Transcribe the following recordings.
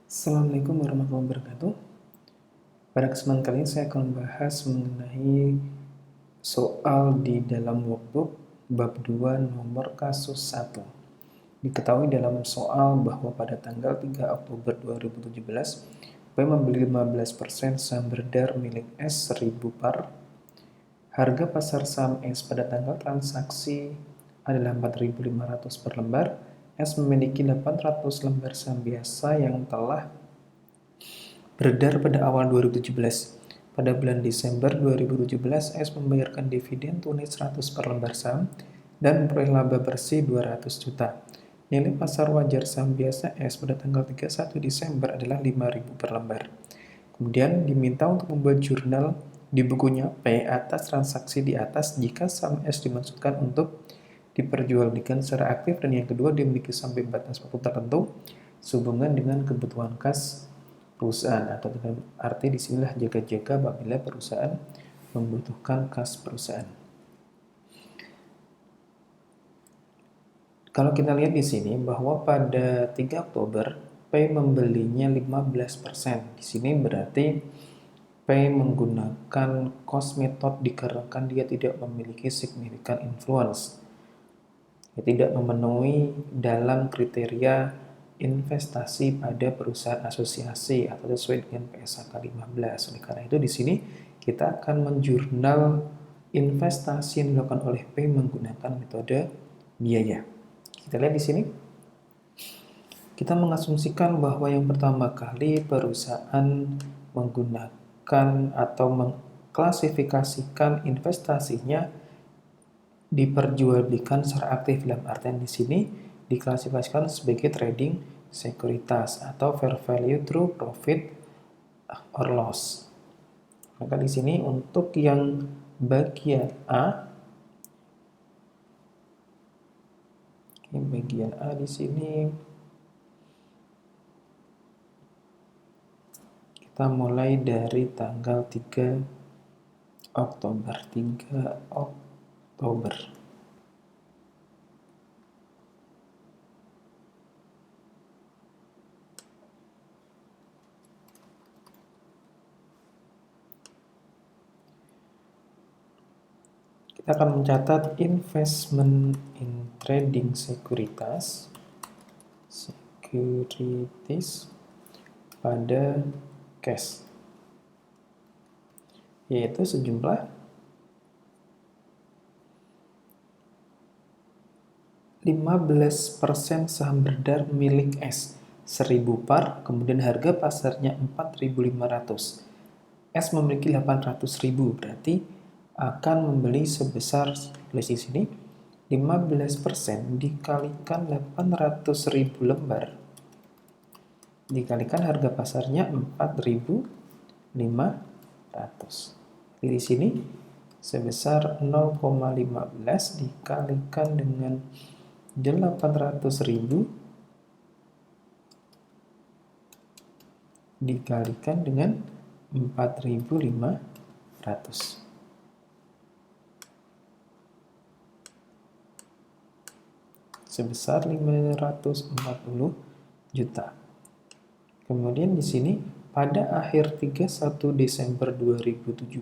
Assalamualaikum warahmatullahi wabarakatuh. Pada kesempatan kali ini saya akan membahas mengenai soal di dalam workbook bab 2 nomor kasus 1. Diketahui dalam soal bahwa pada tanggal 3 Oktober 2017, P membeli 15% saham beredar milik S 1000 par. Harga pasar saham S pada tanggal transaksi adalah 4.500 per lembar. S memiliki 800 lembar saham biasa yang telah beredar pada awal 2017. Pada bulan Desember 2017, S membayarkan dividen tunai 100 per lembar saham dan memperoleh laba bersih 200 juta. Nilai pasar wajar saham biasa S pada tanggal 31 Desember adalah 5.000 per lembar. Kemudian diminta untuk membuat jurnal di bukunya P atas transaksi di atas jika saham S dimaksudkan untuk diperjualbelikan secara aktif, dan yang kedua dimiliki sampai batas waktu tertentu sehubungan dengan kebutuhan kas perusahaan, atau dengan arti disinilah jaga-jaga apabila perusahaan membutuhkan kas perusahaan. Kalau kita lihat di sini bahwa pada 3 Oktober P membelinya 15%. Di sini berarti P menggunakan cost method dikarenakan dia tidak memiliki signifikan influence. Dia tidak memenuhi dalam kriteria investasi pada perusahaan asosiasi atau sesuai dengan PSAK 15. Oleh karena itu di sini kita akan menjurnal investasi yang dilakukan oleh P menggunakan metode biaya. Kita lihat di sini. Kita mengasumsikan bahwa yang pertama kali perusahaan menggunakan atau mengklasifikasikan investasinya diperjualbelikan secara aktif, dalam artian di sini diklasifikasikan sebagai trading sekuritas atau fair value through profit or loss. Maka di sini untuk yang bagian A, di sini kita mulai dari tanggal 3 Oktober. Kita akan mencatat investment in trading securities pada cash, yaitu sejumlah 15% saham beredar milik S 1000 par, kemudian harga pasarnya 4.500. S memiliki 800.000, berarti akan membeli sebesar, tulis di sini, 15% dikalikan 800.000 lembar dikalikan harga pasarnya 4.500. Jadi di sini sebesar 0,15 dikalikan dengan 800.000 dikalikan dengan 4.500. Sebesar 540 juta. Kemudian di sini pada akhir 31 Desember 2017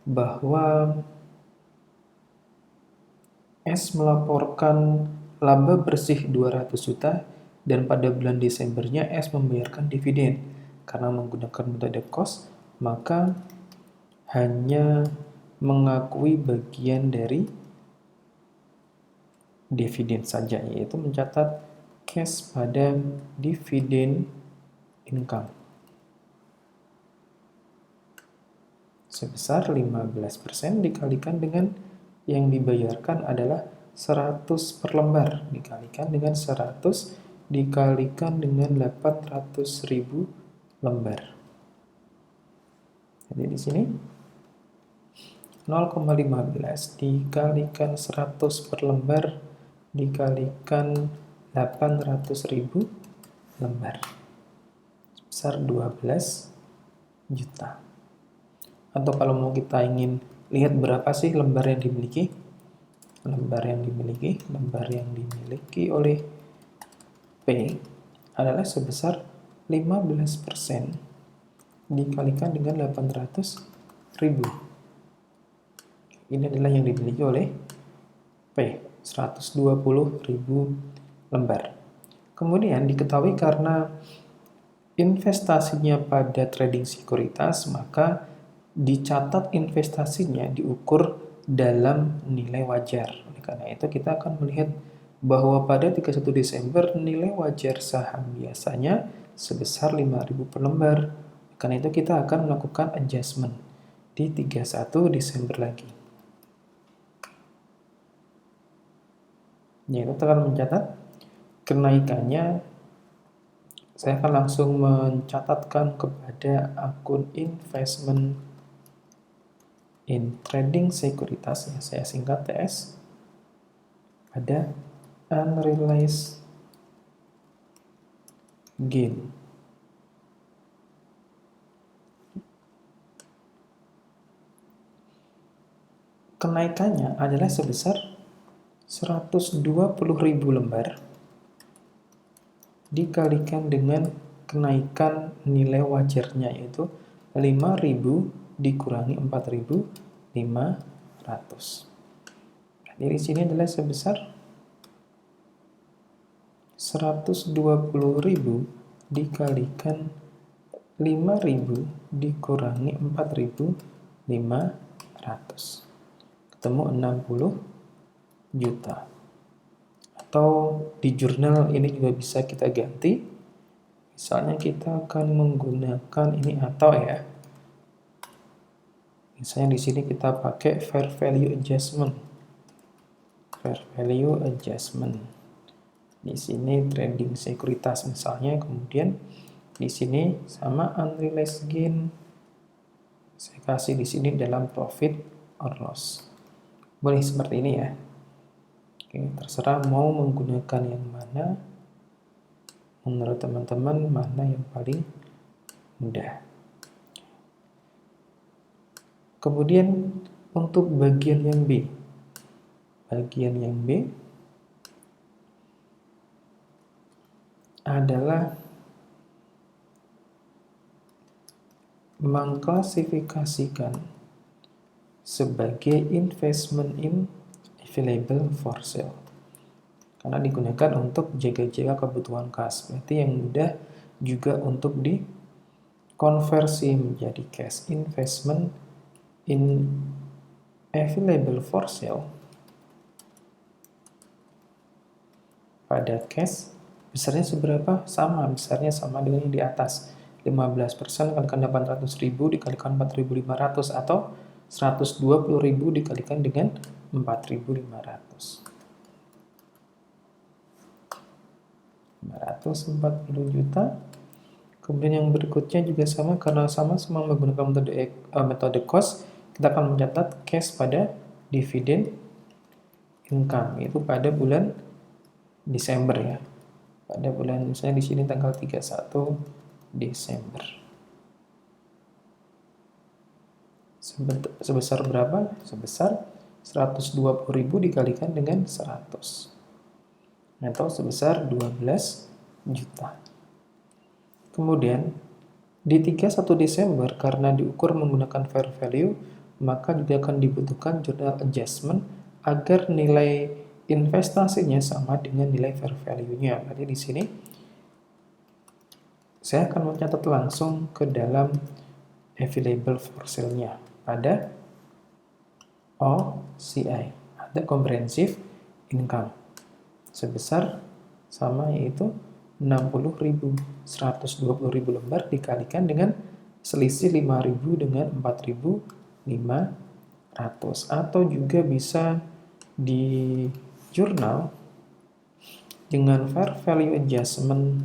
bahwa S melaporkan laba bersih 200 juta dan pada bulan Desembernya S membayarkan dividen. Karena menggunakan metode cost, maka hanya mengakui bagian dari dividen saja, yaitu mencatat cash pada dividen income sebesar 15% dikalikan dengan yang dibayarkan adalah 100 per lembar, dikalikan dengan 100 dikalikan dengan 800.000 lembar. Jadi di sini 0,15 dikalikan 100 per lembar dikalikan 800.000 lembar sebesar 12 juta. Atau kalau mau kita ingin lihat berapa sih lembar yang dimiliki, lembar yang dimiliki oleh P adalah sebesar 15% dikalikan dengan 800.000. Ini adalah yang dimiliki oleh P, 120.000 lembar. Kemudian diketahui karena investasinya pada trading sekuritas, maka dicatat investasinya diukur dalam nilai wajar. Oleh karena itu kita akan melihat bahwa pada 31 Desember nilai wajar saham biasanya sebesar 5.000 per lembar. Karena itu kita akan melakukan adjustment di 31 Desember lagi. Yaitu akan mencatat kenaikannya. Saya akan langsung mencatatkan kepada akun investment in trading sekuritas, yang saya singkat TS, pada unrealized gain. Kenaikannya adalah sebesar 120.000 lembar dikalikan dengan kenaikan nilai wajarnya, yaitu 5.000 dikurangi 4.500. Jadi di sini adalah sebesar 120.000 dikalikan 5.000 dikurangi 4.500. Ketemu 60 juta. Atau di jurnal ini juga bisa kita ganti. Misalnya kita akan menggunakan ini atau ya. Misalnya di sini kita pakai fair value adjustment. Fair value adjustment. Di sini trading sekuritas misalnya, kemudian di sini sama unrealized gain. Saya kasih di sini dalam profit or loss. Boleh seperti ini ya. Oke, terserah mau menggunakan yang mana. Menurut teman-teman mana yang paling mudah. Kemudian untuk bagian yang B. Bagian yang B adalah mengklasifikasikan sebagai investment in available for sale. Karena digunakan untuk jaga-jaga kebutuhan kas. Berarti yang mudah juga untuk dikonversi menjadi cash. Investment in available for sale pada cash besarnya seberapa? Sama, besarnya sama dengan yang di atas. 15% kalikan 800.000 dikalikan 4.500 atau 120.000 dikalikan dengan 4.500. 540 juta. Kemudian yang berikutnya juga sama, karena sama semua menggunakan metode cost, kita akan mencatat cash pada dividend income, itu pada bulan Desember ya. Pada bulan, misalnya di sini tanggal 31 Desember. Sebesar berapa? Sebesar 120.000 dikalikan dengan 100. Atau sebesar 12 juta. Kemudian di 31 Desember karena diukur menggunakan fair value, maka juga akan dibutuhkan journal adjustment agar nilai investasinya sama dengan nilai fair value-nya. Berarti di sini saya akan mencatat langsung ke dalam available for sale-nya pada OCI, ada comprehensive income, sebesar sama yaitu 60.000, 120.000 lembar dikalikan dengan selisih 5.000 dengan 4.500, atau juga bisa di jurnal dengan fair value adjustment.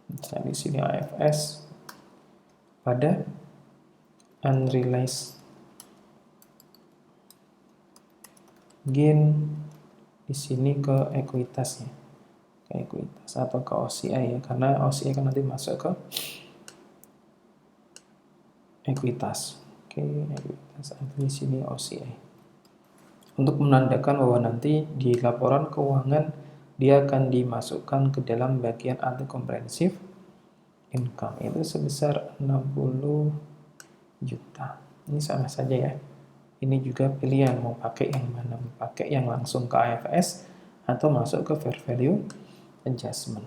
Misalnya di sini AFS pada unrealized gain, di sini ke ekuitasnya, ke ekuitas atau ke OCI ya, karena OCI kan nanti masuk ke ekuitas. Oke, ekuitas di sini OCI. Untuk menandakan bahwa nanti di laporan keuangan dia akan dimasukkan ke dalam bagian other comprehensive income, itu sebesar 60 juta. Ini sama saja ya. Ini juga pilihan mau pakai yang mana, mau pakai yang langsung ke IFRS atau masuk ke fair value adjustment.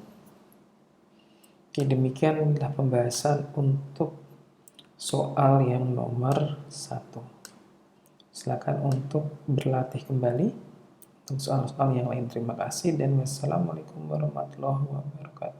Oke, demikianlah pembahasan untuk soal yang nomor 1. Silakan untuk berlatih kembali untuk soal-soal yang lain. Terima kasih dan wassalamualaikum warahmatullahi wabarakatuh.